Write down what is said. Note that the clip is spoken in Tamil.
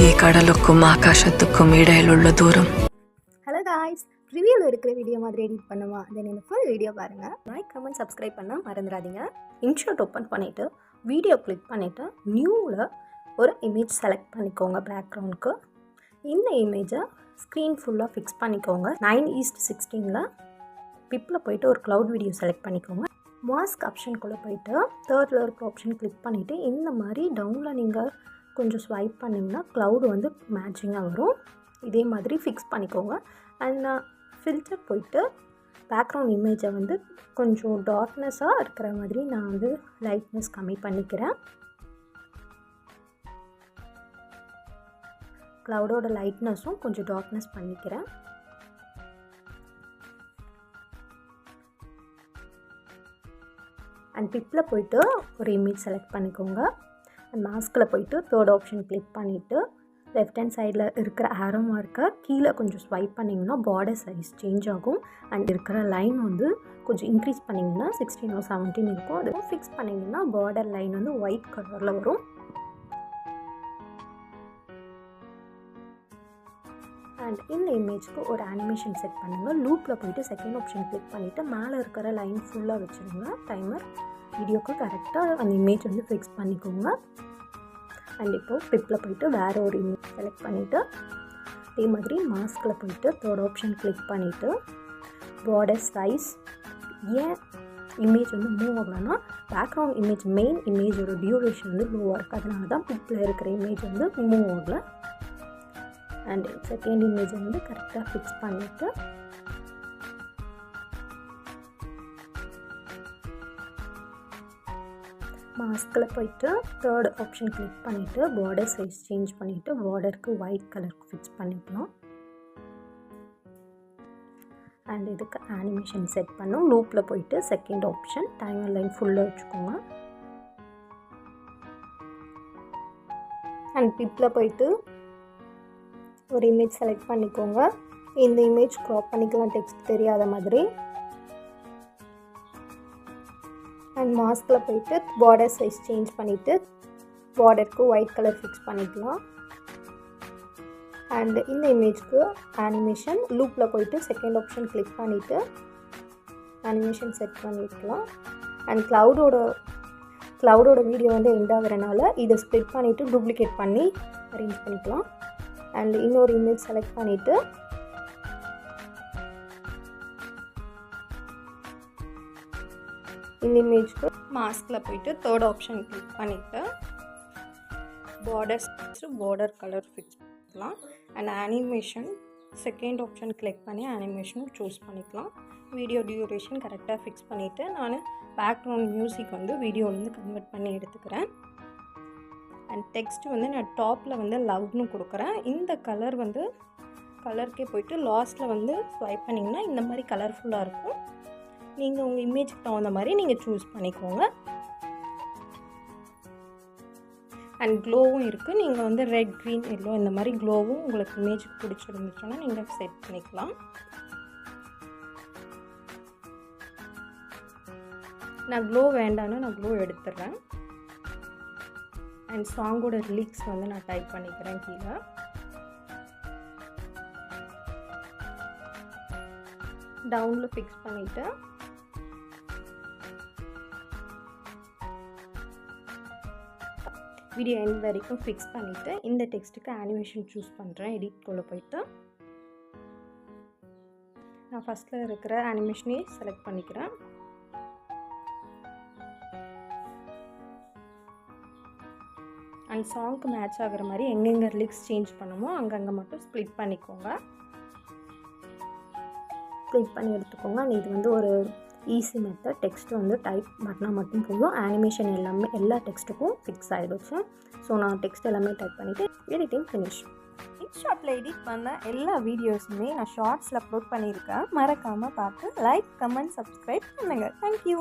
ಈ கடலுக்கும் ஆகாசத்துக்கும் இடையில் உள்ள தூரம். ஹலோ காய்ஸ், ரிவ்யூவில் இருக்கிற வீடியோ மாதிரி எடிட் பண்ணுமா? தென் இந்த ஃபுல் வீடியோ பாருங்கள். லைக் கமெண்ட் சப்ஸ்கிரைப் பண்ண மறந்துடாதீங்க. இன்ஷாட் ஓப்பன் பண்ணிவிட்டு வீடியோ கிளிக் பண்ணிவிட்டு நியூவில் ஒரு இமேஜ் செலக்ட் பண்ணிக்கோங்க. பேக்ரவுண்டுக்கு இந்த இமேஜை ஸ்க்ரீன் ஃபுல்லாக ஃபிக்ஸ் பண்ணிக்கோங்க. 9:16 பிப்பில் போய்ட்டு ஒரு க்ளவுட் வீடியோ செலக்ட் பண்ணிக்கோங்க. மாஸ்க் ஆப்ஷனுக்குள்ளே போய்ட்டு தேர்டில் இருக்க ஆப்ஷன் கிளிக் பண்ணிவிட்டு இந்த மாதிரி டவுனில் நீங்கள் கொஞ்சம் ஸ்வைப் பண்ணிங்கன்னா க்ளவுட் வந்து மேட்சிங்காக வரும். இதே மாதிரி ஃபிக்ஸ் பண்ணிக்கோங்க. அண்ட் நான் ஃபில்டர் போயிட்டு பேக்ரவுண்ட் இமேஜை வந்து கொஞ்சம் டார்க்னஸாக இருக்கிற மாதிரி நான் வந்து லைட்னஸ் கம்மி பண்ணிக்கிறேன். க்ளவுடோட லைட்னஸும் கொஞ்சம் டார்க்னஸ் பண்ணிக்கிறேன். அண்ட் பிப்பில் போய்ட்டு ஒரு இமேஜ் செலக்ட் பண்ணிக்கோங்க. அண்ட் மாஸ்கில் போய்ட்டு தேர்ட் ஆப்ஷன் கிளிக் பண்ணிவிட்டு லெஃப்ட் ஹேண்ட் சைடில் இருக்கிற ஆரோ மார்க்கை கீழே கொஞ்சம் ஸ்வைப் பண்ணிங்கன்னா பார்டர் சைஸ் சேஞ்ச் ஆகும். அண்ட் இருக்கிற லைன் வந்து கொஞ்சம் இன்க்ரீஸ் பண்ணிங்கன்னா 16 or 17 இருக்கும். அது ஃபிக்ஸ் பண்ணிங்கன்னா பார்டர் லைன் வந்து ஒயிட் கலரில் வரும். அண்ட் இந்த இமேஜ்க்கு ஒரு அனிமேஷன் செட் பண்ணுங்கள். லூப்பில் போய்ட்டு செகண்ட் ஆப்ஷன் கிளிக் பண்ணிவிட்டு மேலே இருக்கிற லைன் ஃபுல்லாக வச்சுருங்க. டைமர் வீடியோக்கு கரெக்டாக அந்த இமேஜ் வந்து ஃபிக்ஸ் பண்ணிக்கோங்க. அண்ட் இப்போது பிப்பில் போய்ட்டு வேறு ஒரு இமேஜ் செலக்ட் பண்ணிவிட்டு அதே மாதிரி மாஸ்கில் போய்ட்டு தேர்ட் ஆப்ஷன் கிளிக் பண்ணிவிட்டு பார்டர் சைஸ் ஏன் இமேஜ் வந்து மூவ் ஆகலைன்னா பேக்ரவுண்ட் இமேஜ் மெயின் இமேஜோட டியூரேஷன் வந்து லோவாக இருக்குது. அதனால தான் பிப்பில் இருக்கிற இமேஜ் வந்து மூவ் ஆகலை. அண்ட் செகண்ட் இமேஜை வந்து கரெக்டாக ஃபிக்ஸ் பண்ணிவிட்டு மாஸ்கில் போய்ட்டு தேர்ட் ஆப்ஷன் கிளிக் பண்ணிவிட்டு பார்டர் சைஸ் சேஞ்ச் பண்ணிவிட்டு பார்டருக்கு ஒயிட் கலருக்கு ஃபிக்ஸ் பண்ணிக்கலாம். அண்ட் இதுக்கு அனிமேஷன் செட் பண்ணும். லூப்பில் போய்ட்டு செகண்ட் ஆப்ஷன் டைமர் லைன் ஃபுல்லாக வச்சுக்கோங்க. அண்ட் பிப்பில் போய்ட்டு ஒரு இமேஜ் செலக்ட் பண்ணிக்கோங்க. இந்த இமேஜ் க்ராப் பண்ணிக்கலாம் டெக்ஸ்ட் தெரியாத மாதிரி. அண்ட் மாஸ்கில் போய்ட்டு பார்டர் சைஸ் சேஞ்ச் பண்ணிவிட்டு பார்டருக்கு ஒயிட் கலர் ஃபிக்ஸ் பண்ணிக்கலாம். அண்ட் இந்த இமேஜ்க்கு அனிமேஷன் லூப்பில் போய்ட்டு செகண்ட் ஆப்ஷன் கிளிக் பண்ணிவிட்டு அனிமேஷன் செட் பண்ணிக்கலாம். அண்ட் க்ளவுடோட வீடியோ வந்து எண்ட் ஆகிறனால இதை ஸ்ப்ளிட் பண்ணிவிட்டு டூப்ளிகேட் பண்ணி அரேஞ்ச் பண்ணிக்கலாம். அண்ட் இன்னொரு இமேஜ் செலக்ட் பண்ணிவிட்டு இந்த இமேஜ்க்கு மாஸ்கில் போய்ட்டு தேர்ட் ஆப்ஷன் கிளிக் பண்ணிவிட்டு பார்டர் கலர் ஃபிக்ஸ் பண்ணிக்கலாம். And animation second option click பண்ணி அனிமேஷன் சூஸ் பண்ணிக்கலாம். வீடியோ டியூரேஷன் கரெக்டாக ஃபிக்ஸ் பண்ணிவிட்டு நான் பேக்ரவுண்ட் மியூசிக் வந்து வீடியோலேருந்து கன்வெர்ட் பண்ணி எடுத்துக்கிறேன். அண்ட் டெக்ஸ்ட் வந்து நான் டாப்பில் வந்து லவ்னு கொடுக்குறேன். இந்த கலர் வந்து கலருக்கே போய்ட்டு லாஸ்ட்டில் வந்து ஸ்வைப் பண்ணிங்கன்னா இந்த மாதிரி கலர்ஃபுல்லாக இருக்கும். நீங்கள் உங்கள் இமேஜுக்கு தகுந்த மாதிரி நீங்கள் சூஸ் பண்ணிக்கோங்க. அண்ட் க்ளோவும் இருக்குது. நீங்கள் வந்து ரெட், க்ரீன், எல்லோ இந்த மாதிரி க்ளோவும் உங்களுக்கு இமேஜுக்கு பிடிச்சிருந்துச்சுன்னா நீங்கள் செட் பண்ணிக்கலாம். நான் க்ளோ வேண்டான்னு நான் க்ளோ எடுத்துடுறேன். அண்ட் சாங்கோட லிரிக்ஸ் வந்து நான் டைப் பண்ணிக்கிறேன் கீழே. டவுனில் ஃபிக்ஸ் பண்ணிவிட்டு வீடியோ எண்ட் வரைக்கும் ஃபிக்ஸ் பண்ணிவிட்டு இந்த டெக்ஸ்ட்டுக்கு அனிமேஷன் சூஸ் பண்ணுறேன். எடிட்குள்ளே போய்ட்டு நான் ஃபஸ்ட்டில் இருக்கிற அனிமேஷனே செலக்ட் பண்ணிக்கிறேன். அண்ட் சாங்க்கு மேட்ச் ஆகிற மாதிரி எங்கெங்கே லிரிக்ஸ் சேஞ்ச் பண்ணுமோ அங்கங்கே மட்டும் ஸ்ப்ளிட் பண்ணிக்கோங்க. ஸ்ப்ளிட் பண்ணி எடுத்துக்கோங்க. அண்ட் இது வந்து ஒரு ஈஸி மெத்தட். டெக்ஸ்ட் வந்து டைப் பண்ணால் மட்டும் போதும். அனிமேஷன் எல்லாமே எல்லா டெக்ஸ்ட்டுக்கும் ஃபிக்ஸ் ஆகிடுச்சு. ஸோ நான் டெக்ஸ்ட் எல்லாமே டைப் பண்ணிவிட்டு எடிட்டிங் ஃபினிஷ். இன்ஷாட்டில் எடிட் பண்ண எல்லா வீடியோஸுமே நான் ஷார்ட்ஸில் அப்லோட் பண்ணியிருக்கேன். மறக்காமல் பார்த்து லைக், கமெண்ட், சப்ஸ்கிரைப் பண்ணுங்கள். தேங்க்யூ.